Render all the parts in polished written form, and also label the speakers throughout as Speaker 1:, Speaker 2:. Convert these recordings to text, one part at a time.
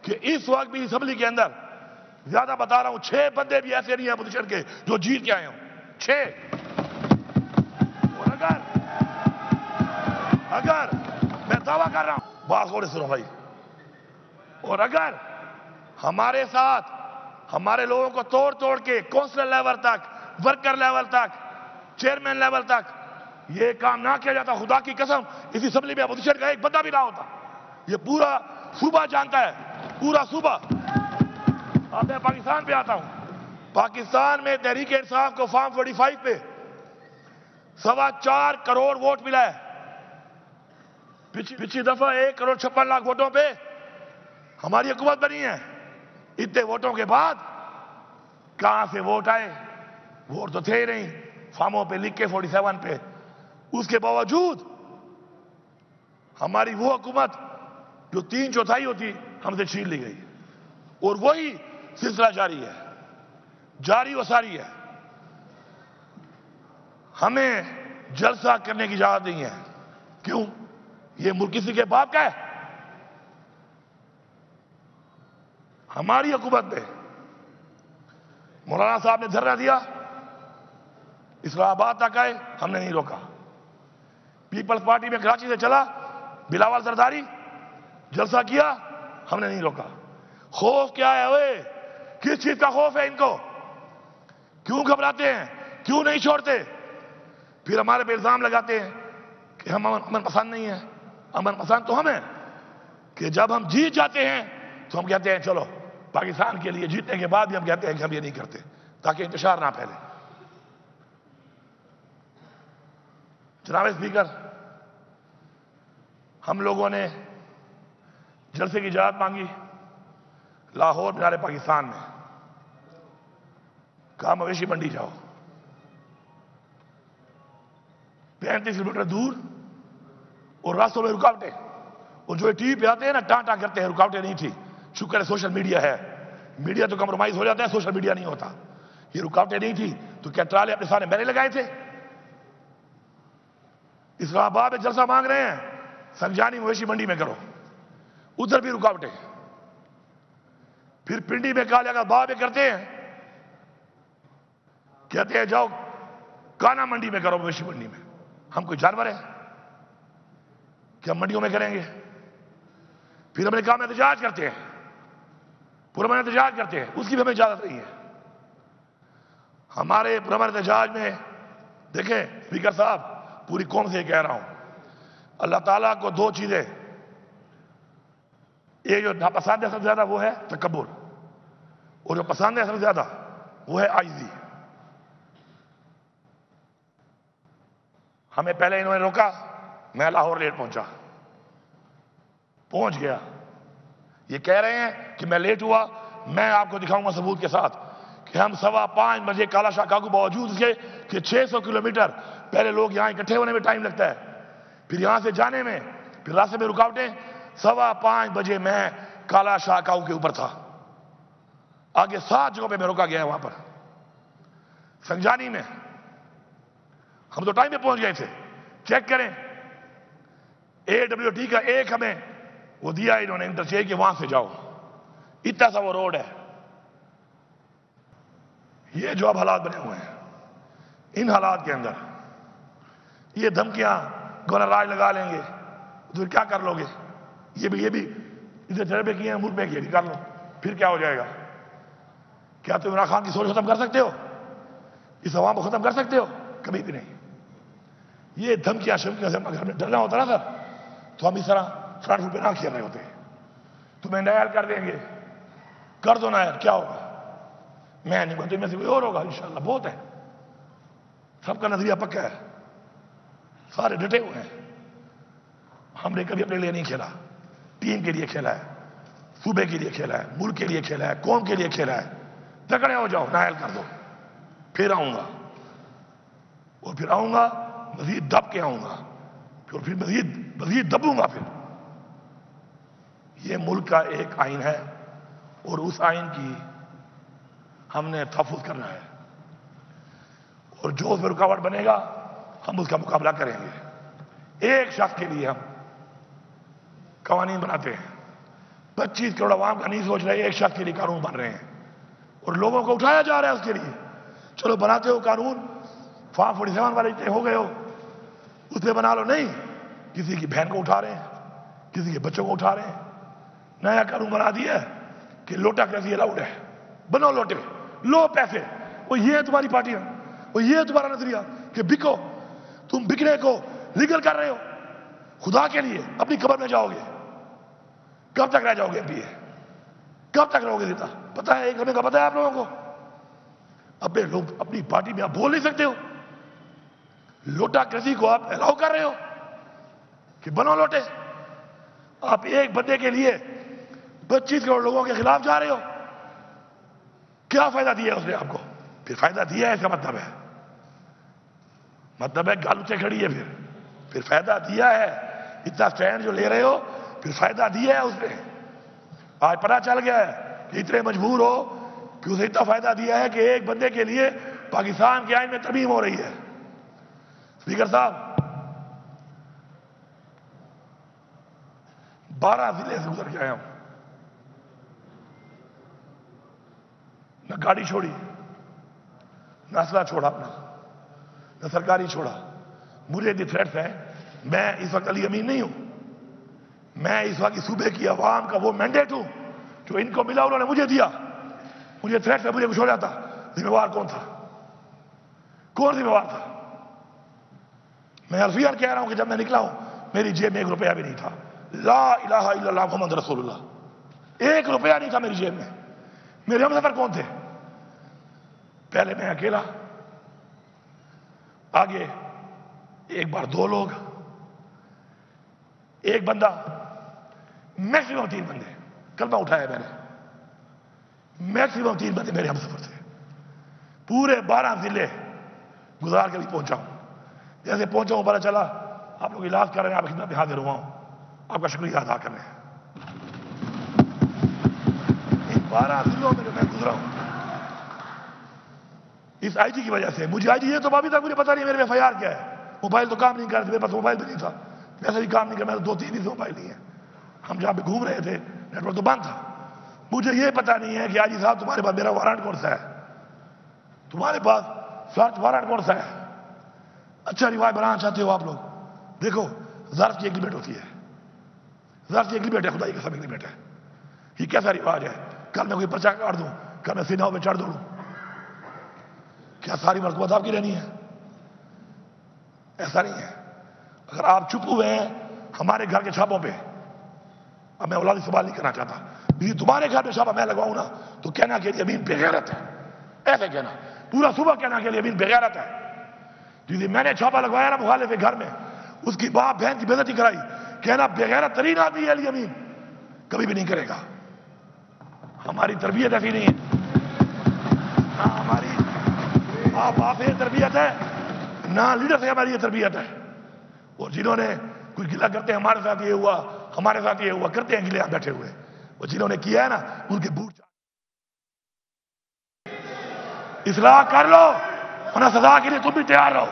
Speaker 1: کہ اس وقت بھی اسمبلی کے اندر زیادہ بتا رہا ہوں 6 بندے بھی ایسے نہیں ہیں اپوزیشن کے جو جیت کے آئے ہوں. 6. اور اگر میں دعویٰ کر رہا ہوں، بات غور سے سنو بھائی، اور اگر ہمارے ساتھ ہمارے لوگوں کو توڑ توڑ کے کونسلر لیول تک، ورکر لیول تک، چیئرمین لیول تک یہ کام نہ کیا جاتا، خدا کی قسم اس اسمبلی میں اپوزیشن کا ایک بندہ بھی نہ ہوتا. یہ پورا صوبہ جانتا ہے، پورا صوبہ. اب میں پاکستان پہ آتا ہوں. پاکستان میں تحریک انصاف کو فارم 45 پہ 4.25 کروڑ ووٹ ملا ہے. پچھلی دفعہ 1 کروڑ 56 لاکھ ووٹوں پہ ہماری حکومت بنی ہے. اتنے ووٹوں کے بعد کہاں سے ووٹ آئے؟ ووٹ تو تھے ہی نہیں، فارموں پہ لکھ کے 47 پہ. اس کے باوجود ہماری وہ حکومت جو 3/4 ہوتی ہم سے چھین لی گئی، اور وہی سلسلہ جاری ہے، جاری و ساری ہے. ہمیں جلسہ کرنے کی اجازت نہیں ہے. کیوں؟ یہ ملک کسی کے باپ کا ہے؟ ہماری حکومت میں مولانا صاحب نے دھرنا دیا، اسلام آباد تک آئے، ہم نے نہیں روکا. پیپلز پارٹی میں کراچی سے چلا، بلاول زرداری جلسہ کیا، ہم نے نہیں روکا. خوف کیا ہے؟ اوے کس چیز کا خوف ہے ان کو؟ کیوں گھبراتے ہیں؟ کیوں نہیں چھوڑتے؟ پھر ہمارے پہ الزام لگاتے ہیں کہ ہم امن پسند نہیں ہیں. امن پسند تو ہم ہیں کہ جب ہم جیت جاتے ہیں تو ہم کہتے ہیں چلو پاکستان کے لیے، جیتنے کے بعد بھی ہم کہتے ہیں کہ ہم یہ نہیں کرتے تاکہ انتشار نہ پھیلے. جناب اسپیکر، ہم لوگوں نے جلسے کی اجازت مانگی لاہور مینار پاکستان میں. کہا مویشی منڈی جاؤ. 35 کلومیٹر دور، اور راستوں میں رکاوٹیں. اور جو ٹی وی پہ آتے ہیں نا ٹاں ٹاں کرتے ہیں، رکاوٹیں نہیں تھی. شکر ہے سوشل میڈیا ہے. میڈیا تو کمپرومائز ہو جاتا ہے، سوشل میڈیا نہیں ہوتا. یہ رکاوٹیں نہیں تھی تو کیا ٹرالے اپنے سامنے میں نے لگائے تھے؟ اسلام آباد میں جلسہ مانگ رہے ہیں، سنجانی مویشی منڈی میں کرو، ادھر بھی رکاوٹیں. پھر پنڈی میں کہا جگہ بعد میں کرتے ہیں، کہتے ہیں جاؤ کانا منڈی میں کرو، مویشی منڈی میں. ہم کوئی جانور ہیں کہ ہم منڈیوں میں کریں گے؟ پھر ہم نے کہا ہم احتجاج کرتے ہیں، پرامن احتجاج کرتے ہیں، اس کی بھی ہمیں اجازت نہیں ہے. ہمارے پرامن احتجاج میں دیکھیں اسپیکر صاحب، پوری قوم سے یہ کہہ رہا ہوں، اللہ تعالیٰ کو 2 چیزیں، ایک جو ناپسند ہے سب سے زیادہ وہ ہے تکبر، اور جو پسند ہے سب سے زیادہ وہ ہے عاجزی. ہمیں پہلے انہوں نے روکا، میں لاہور لیٹ پہنچ گیا. یہ کہہ رہے ہیں کہ میں لیٹ ہوا، میں آپ کو دکھاؤں گا ثبوت کے ساتھ کہ ہم 5:15 بجے کالا شاہ کاکو، باوجود اس کے کہ 600 کلومیٹر پہلے لوگ یہاں اکٹھے ہونے میں ٹائم لگتا ہے، پھر یہاں سے جانے میں، پھر راستے میں رکاوٹیں. 5:15 بجے میں کالا شاہ کاکو کے اوپر تھا. آگے 7 جگہوں پہ میں روکا گیا. وہاں پر سنجانی میں ہم تو ٹائم پہ پہنچ گئے تھے. چیک کریں AWT کا ایک ہمیں وہ دیا انہوں نے انٹرچینج کہ وہاں سے جاؤ، اتنا سا وہ روڈ ہے. یہ جو اب حالات بنے ہوئے ہیں، ان حالات کے اندر یہ دھمکیاں گورنر راج لگا لیں گے تو کیا کر لو گے؟ یہ بھی ادھر تجربے کیے ہیں ملک میں، یہ بھی کر لو، پھر کیا ہو جائے گا؟ کیا تم عمران خان کی سوچ ختم کر سکتے ہو؟ اس عوام کو ختم کر سکتے ہو؟ کبھی بھی نہیں. یہ دھمکیاں شمکیاں سے ہمیں ڈرنا ہوتا نا سر، تو ہم اس طرح فرنٹ فٹ پہ نہ کھیل رہے ہوتے. تمہیں نائل کر دیں گے، کر دو نائل، کیا ہوگا؟ میں نہیں بولتا، میں سے کوئی اور ہوگا انشاءاللہ. بہت ہے، سب کا نظریہ پکا ہے، سارے ڈٹے ہوئے ہیں. ہم نے کبھی اپنے لیے نہیں کھیلا، ٹیم کے لیے کھیلا ہے، صوبے کے لیے کھیلا ہے، ملک کے لیے کھیلا ہے، قوم کے لیے کھیلا ہے. تکڑے ہو جاؤ، نائل کر دو، پھر آؤں گا، اور پھر آؤں گا مزید دب کے آؤں گا، پھر مزید دبوں گا. پھر یہ ملک کا ایک آئین ہے، اور اس آئین کی ہم نے تحفظ کرنا ہے، اور جو اس میں رکاوٹ بنے گا ہم اس کا مقابلہ کریں گے. ایک شخص کے لیے ہم قوانین بناتے ہیں، 25 کروڑ عوام کا نہیں سوچ رہے، ایک شخص کے لیے قانون بن رہے ہیں اور لوگوں کو اٹھایا جا رہا ہے اس کے لیے. چلو بناتے ہو قانون، فارم 47 والے اتنے ہو گئے ہو، اس پہ بنا لو. نہیں، کسی کی بہن کو اٹھا رہے ہیں، کسی کے بچوں کو اٹھا رہے ہیں. نیا قانون بنا دیا ہے کہ لوٹا کیسی الاؤڈ ہے. بنو لوٹے، لو پیسے. وہ یہ ہے تمہاری پارٹیاں، وہ یہ ہے تمہارا نظریہ کہ بکو. تم بکنے کو لیگل کر رہے ہو. خدا کے لیے اپنی قبر میں جاؤ گے، کب تک رہ جاؤ گے؟ کب تک رہو گے زندہ؟ پتہ ہے ایک لمحے کا پتہ ہے آپ لوگوں کو؟ اپنے لوگ اپنی پارٹی میں آپ بول نہیں سکتے ہو. لوٹا کسی کو آپ الاؤ کر رہے ہو کہ بنو لوٹے. آپ ایک بندے کے لیے 25 کروڑ لوگوں کے خلاف جا رہے ہو. کیا فائدہ دیا ہے اس نے آپ کو؟ پھر فائدہ دیا ہے اس کا مطلب ہے گال سے کھڑی ہے. پھر فائدہ دیا ہے. اتنا سٹینڈ جو لے رہے ہو، پھر فائدہ دیا ہے اس نے. آج پتہ چل گیا ہے کہ اتنے مجبور ہو کہ اسے اتنا فائدہ دیا ہے کہ ایک بندے کے لیے پاکستان کے آئین میں ترمیم ہو رہی ہے. اسپیکر صاحب، 12 ضلع سے گزر کے آیا ہوں. نہ گاڑی چھوڑی، نہ اسلحہ چھوڑا اپنا، نہ سرکاری چھوڑا. مجھے اتنی تھریٹس ہیں. میں اس وقت علی امین نہیں ہوں. میں اس وقت صوبے کی عوام کا وہ مینڈیٹ ہوں جو ان کو ملا، انہوں نے مجھے دیا. مجھے تھریٹ ہے، مجھے کچھ ہو جاتا. ذمہ وار کون تھا؟ کون ذمہ وار تھا؟ میں عرفیان کہہ رہا ہوں کہ جب میں نکلا ہوں میری جیب میں 1 روپیہ بھی نہیں تھا. لا الہ الا اللہ محمد رسول اللہ. 1 روپیہ نہیں تھا میری جیب میں. میرے ہم سفر کون تھے؟ پہلے میں اکیلا، آگے ایک بار 2 لوگ، ایک بندہ، میکسیمم 3 بندے. کلمہ اٹھایا میں نے. میکسیمم 3 بندے میرے ہم سفر تھے. پورے 12 ضلع گزار کے بھی پہنچا ہوں. جیسے پہنچا ہوں پتہ چلا آپ لوگ علاج کر رہے ہیں، آپ کی خدمت میں حاضر ہوا ہوں. آپ کا شکریہ ادا کرنے. ان 12 ضلعوں میں جو میں گزرا ہوں اس آئی جی کی وجہ سے. مجھے آئی جی، یہ تو ابھی تک مجھے پتا نہیں میرے میں FIR کیا ہے. موبائل تو کام نہیں کر رہے تھے، میرے پاس موبائل بھی نہیں تھا. ویسے بھی کام نہیں کر، میرے 2-3 دن سے موبائل نہیں ہے. ہم جہاں پہ گھوم رہے تھے نیٹ ورک تو بند تھا. مجھے یہ پتا نہیں ہے کہ آئی جی صاحب تمہارے پاس میرا وارنٹ کون سا ہے، تمہارے پاس سرچ وارنٹ کون سا ہے. اچھا روایت بنانا چاہتے ہو آپ لوگ؟ دیکھو، ظرف کی ایگریمنٹ ہوتی ہے. ظرف کی ایگریمنٹ ہے، خدائی کا سب ایگریمنٹ ہے. یہ کیسا رواج ہے؟ کل میں کوئی پرچہ کاٹ دوں، کل میں سیناؤں میں چڑھ دوں. کیا ساری مرتبہ آپ کی رہنی ہے؟ ایسا نہیں ہے. اگر آپ چپ ہوئے ہیں ہمارے گھر کے چھاپوں پہ، اب میں اولادی سوال نہیں کرنا چاہتا، لیکن تمہارے گھر پہ چھاپا میں لگواؤں نا تو کہنا کہ امین بے غیرت ہے. ایسے کہنا، پورا صبح کہنا کہ امین بے غیرت ہے. جی میں نے چھاپا لگوایا نا مخالف کے گھر میں، اس کی باپ بہن کی بے عزتی کرائی، کہنا بے غیرت ترین آدمی ہے علی امین. کبھی بھی نہیں کرے گا. ہماری تربیت ایسی نہیں ہے. نہ ہماری باپ یہ تربیت ہے، نہ لیڈر سے ہماری یہ تربیت ہے. اور جنہوں نے کوئی گلہ کرتے ہیں ہمارے ساتھ یہ ہوا، ہمارے ساتھ یہ ہوا، کرتے ہیں گلے بیٹھے ہوئے. وہ جنہوں نے کیا ہے نا ان کے بوٹ اصلاح کر لو، ورنہ سزا کے لیے تم بھی تیار رہو.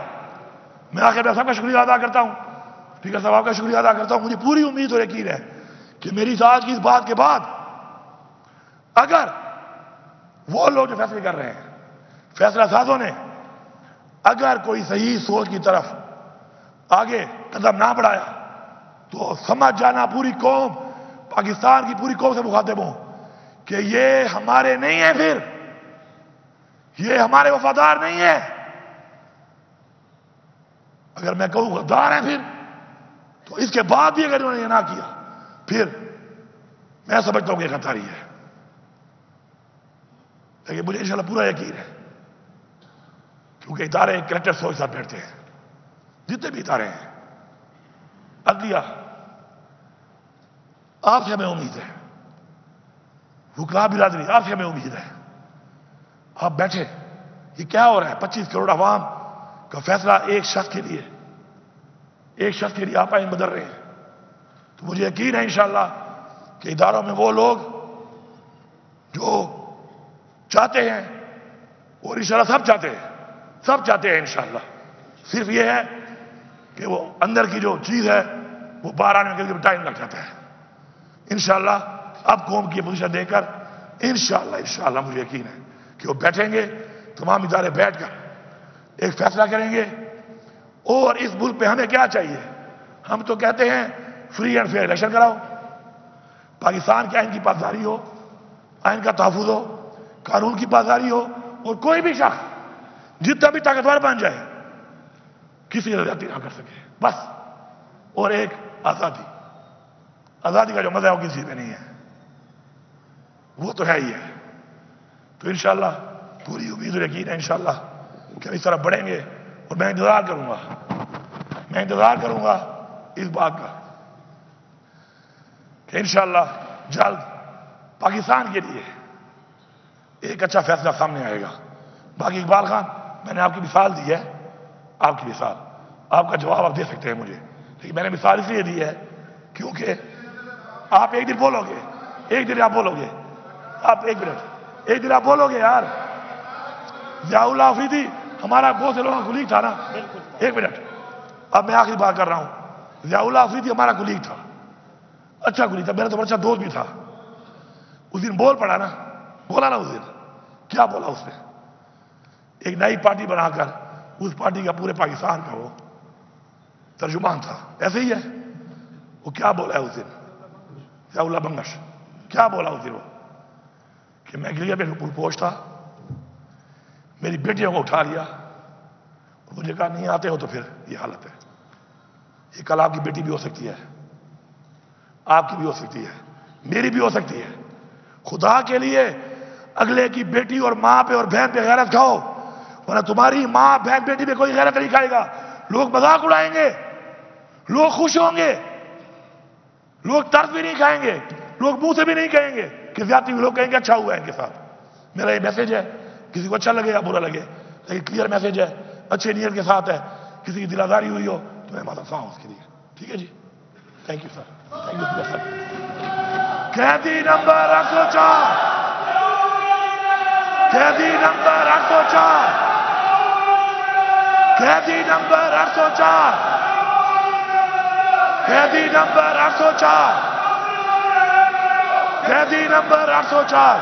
Speaker 1: میں آخر میں سب کا شکریہ ادا کرتا ہوں. اسپیکر صاحب کا شکریہ ادا کرتا ہوں. مجھے پوری امید اور یقین ہے کہ میری آج کی اس بات کے بعد اگر وہ لوگ جو فیصلے کر رہے ہیں، فیصلہ سازوں نے اگر کوئی صحیح سوچ کی طرف آگے قدم نہ بڑھایا تو سمجھ جانا پوری قوم، پاکستان کی پوری قوم سے مخاطب ہوں کہ یہ ہمارے نہیں ہیں، پھر یہ ہمارے وفادار نہیں ہیں. اگر میں کہوں غدار ہیں پھر، تو اس کے بعد بھی اگر انہوں نے یہ نہ کیا پھر میں سمجھتا ہوں کہ غداری ہے. لیکن مجھے انشاءاللہ پورا یقین ہے کیونکہ ادارے کریکٹر سوچ ساتھ بیٹھتے ہیں. جتنے بھی ادارے ہیں، عدلیہ، آپ سے ہمیں امید ہے، حکام برادری آپ سے ہمیں امید ہے. آپ بیٹھے، یہ کیا ہو رہا ہے؟ 25 کروڑ عوام کا فیصلہ ایک شخص کے لیے، ایک شخص کے لیے آپ آئین بدل رہے ہیں. تو مجھے یقین ہے انشاءاللہ کہ اداروں میں وہ لوگ جو چاہتے ہیں، اور انشاءاللہ سب چاہتے ہیں انشاءاللہ. صرف یہ ہے کہ وہ اندر کی جو چیز ہے وہ باہر آنے کے لیے ٹائم لگ جاتا ہے. انشاءاللہ اب قوم کی پوزیشن دے کر انشاءاللہ مجھے یقین ہے کہ وہ بیٹھیں گے، تمام ادارے بیٹھ کر ایک فیصلہ کریں گے. اور اس ملک پہ ہمیں کیا چاہیے؟ ہم تو کہتے ہیں فری اینڈ فیئر الیکشن کراؤ، پاکستان کے آئین کی پاسداری ہو، آئین کا تحفظ ہو، قانون کی پاسداری ہو، اور کوئی بھی شخص جتنا بھی طاقتور بن جائے کسی کی زیادتی نہ کر سکے بس. اور ایک آزادی کا جو مزہ ہے وہ کسی میں نہیں ہے، وہ تو ہے ہی ہے. تو انشاءاللہ پوری امید اور یقین ہے انشاءاللہ کہ اس طرح بڑھیں گے. اور میں انتظار کروں گا اس بات کا کہ انشاءاللہ جلد پاکستان کے لیے ایک اچھا فیصلہ سامنے آئے گا. باقی اقبال خان، میں نے آپ کی مثال دی ہے، آپ کی مثال، آپ کا جواب آپ دے سکتے ہیں مجھے، لیکن میں نے مثال اس لیے دی ہے کیونکہ آپ ایک دن بولو گے، ایک دن آپ بولو گے، آپ ایک دن آپ بولو گے یار. ضیاء اللہ آفریدی ہمارا بہت سے لوگوں کا کلیگ تھا نا. ایک منٹ، اب میں آخری بات کر رہا ہوں. ضیاء اللہ آفریدی ہمارا کلیگ تھا، اچھا کلیگ تھا، میرا تو اچھا دوست بھی تھا. اس دن بولا نا اس دن کیا بولا اس نے؟ ایک نئی پارٹی بنا کر اس پارٹی کا پورے پاکستان کا وہ ترجمان تھا. ایسے ہی ہے وہ کیا بولا ہے اس دن؟ ضیاء اللہ بنگش کیا بولا اس دن؟ وہ کہ میں گریا پہ پوچھ تھا، میری بیٹیوں کو اٹھا لیا، مجھے کہا نہیں آتے ہو تو پھر یہ حالت ہے. یہ کل آپ کی بیٹی بھی ہو سکتی ہے، آپ کی بھی ہو سکتی ہے، میری بھی ہو سکتی ہے. خدا کے لیے اگلے کی بیٹی اور ماں پہ اور بہن پہ غیرت کھاؤ، ورنہ تمہاری ماں بہن بیٹی پہ کوئی غیرت نہیں کھائے گا. لوگ مذاق اڑائیں گے، لوگ خوش ہوں گے، لوگ طرز بھی نہیں کھائیں گے، لوگ منہ سے بھی نہیں کہیں گے کہ زیادتی ہوئی، لوگ کہیں گے اچھا ہوا ہے ان کے ساتھ. میرا یہ میسج ہے، کسی کو اچھا لگے یا برا لگے، لیکن کلیئر میسج ہے، اچھے نیت کے ساتھ ہے. کسی کی دل آزاری ہوئی ہو تو میں معذرت خواہ ہوں اس کے لیے. ٹھیک ہے جی، thank you sir, thank you sir. قیدی نمبر 804، قیدی نمبر 804، قیدی نمبر 804، قیدی نمبر 804، قیدی نمبر 804.